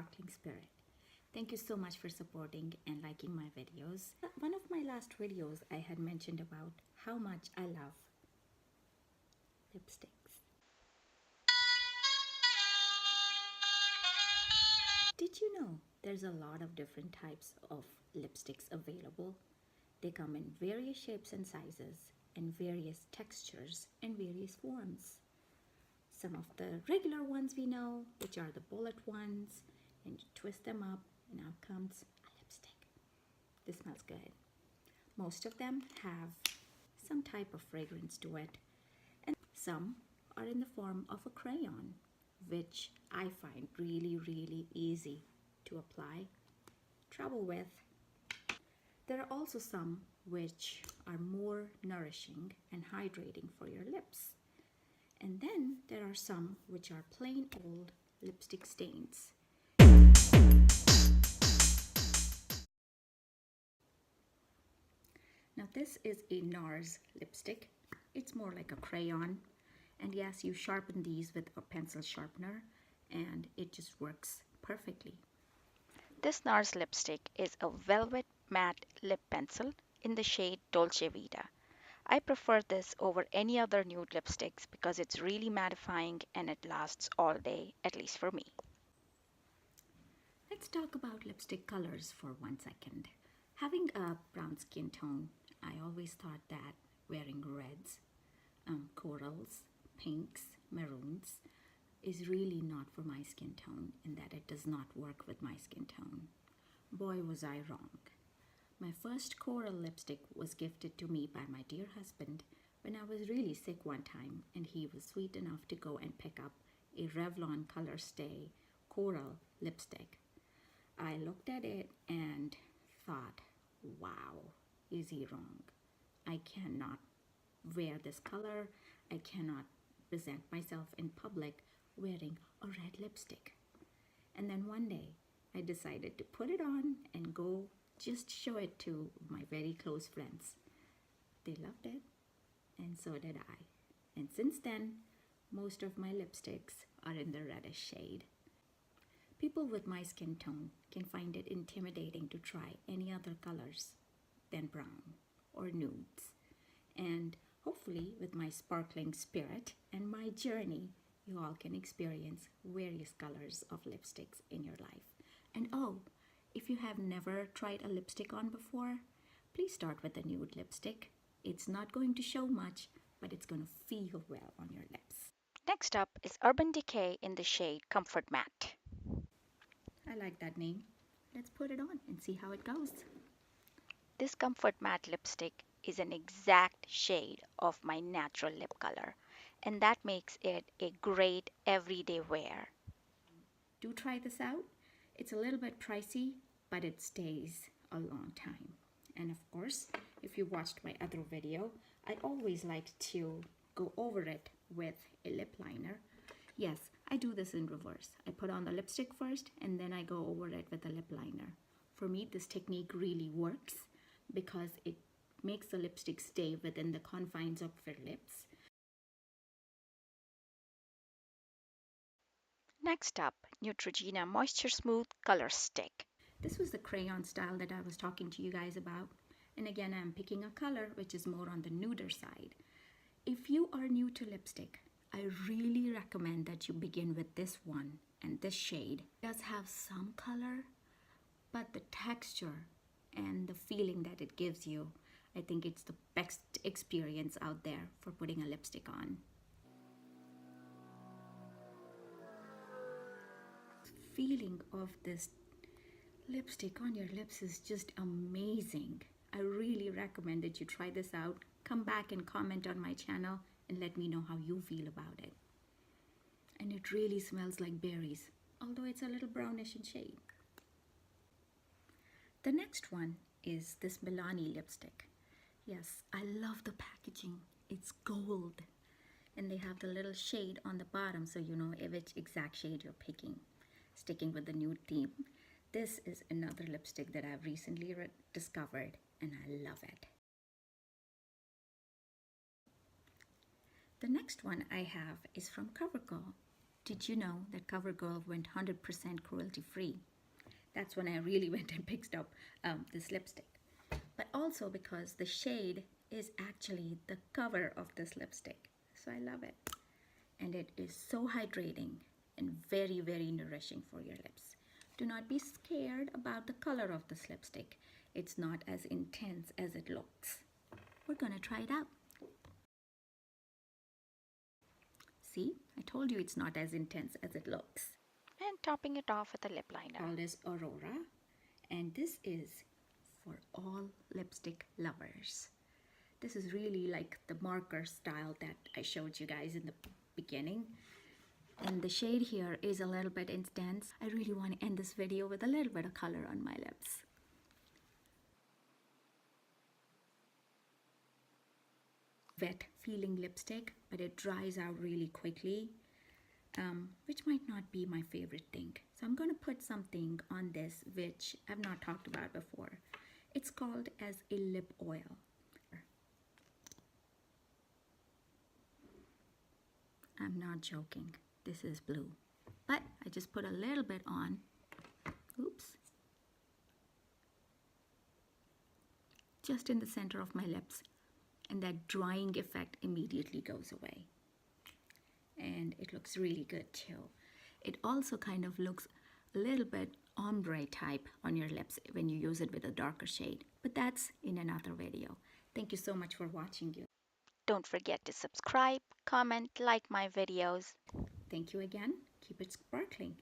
sparkling spirit. Thank you so much for supporting and liking my videos. One of my last videos I had mentioned about how much I love lipsticks. Did you know there's a lot of different types of lipsticks available? They come in various shapes and sizes and various textures and various forms. Some of the regular ones we know, which are the bullet ones, and you twist them up and out comes a lipstick. This smells good. Most of them have some type of fragrance to it, and some are in the form of a crayon, which I find really easy to apply, travel with. There are also some which are more nourishing and hydrating for your lips. And then there are some which are plain old lipstick stains. Now this is a NARS lipstick. It's more like a crayon. And yes, you sharpen these with a pencil sharpener and it just works perfectly. This NARS lipstick is a velvet matte lip pencil in the shade Dolce Vita. I prefer this over any other nude lipsticks because it's really mattifying and it lasts all day, at least for me. Let's talk about lipstick colors for 1 second. Having a brown skin tone, I always thought that wearing reds, corals, pinks, maroons is really not for my skin tone and that it does not work with my skin tone. Boy, was I wrong. My first coral lipstick was gifted to me by my dear husband when I was really sick one time, and he was sweet enough to go and pick up a Revlon Color Stay coral lipstick. I looked at it and thought, wow, is he wrong? I cannot wear this color. I cannot present myself in public wearing a red lipstick. And then one day I decided to put it on and go just show it to my very close friends. They loved it, and so did I. And since then, most of my lipsticks are in the reddish shade. People with my skin tone can find it intimidating to try any other colors than brown or nudes. And hopefully with my sparkling spirit and my journey, you all can experience various colors of lipsticks in your life. And oh, if you have never tried a lipstick on before, please start with a nude lipstick. It's not going to show much, but it's going to feel well on your lips. Next up is Urban Decay in the shade Comfort Matte. I like that name. Let's put it on and see how it goes. This Comfort Matte lipstick is an exact shade of my natural lip color, and that makes it a great everyday wear. Do try this out. It's a little bit pricey, but it stays a long time. And of course, if you watched my other video, I always like to go over it with a lip liner. Yes, I do this in reverse. I put on the lipstick first and then I go over it with a lip liner. For me, this technique really works because it makes the lipstick stay within the confines of your lips. Next up, Neutrogena MoistureSmooth Color Stick. This was the crayon style that I was talking to you guys about. And again, I'm picking a color which is more on the nuder side. If you are new to lipstick, I really recommend that you begin with this one and this shade. It does have some color, but the texture and the feeling that it gives you, I think it's the best experience out there for putting a lipstick on. Feeling of this lipstick on your lips is just amazing. I really recommend that you try this out. Come back and comment on my channel and let me know how you feel about it. And it really smells like berries, although it's a little brownish in shade. The next one is this Milani lipstick. Yes, I love the packaging. It's gold. And they have the little shade on the bottom so you know which exact shade you're picking. Sticking with the nude theme, this is another lipstick that I've recently discovered and I love it. The next one I have is from Covergirl. Did you know that Covergirl went 100% cruelty free? That's when I really went and picked up this lipstick. But also because the shade is actually the cover of this lipstick. So I love it. And it is so hydrating and very, very nourishing for your lips. Do not be scared about the color of this lipstick. It's not as intense as it looks. We're gonna try it out. See, I told you it's not as intense as it looks. And topping it off with a lip liner. Called as Aurora, and this is for all lipstick lovers. This is really like the marker style that I showed you guys in the beginning. And the shade here is a little bit intense. I really want to end this video with a little bit of color on my lips. Wet feeling lipstick, but it dries out really quickly, which might not be my favorite thing. So I'm going to put something on this which I've not talked about before. It's called as a lip oil. I'm not joking. This is blue. But I just put a little bit on. Oops. Just in the center of my lips. And that drying effect immediately goes away. And it looks really good too. It also kind of looks a little bit ombre type on your lips when you use it with a darker shade. But that's in another video. Thank you so much for watching. Don't forget to subscribe, comment, like my videos. Thank you again. Keep it sparkling.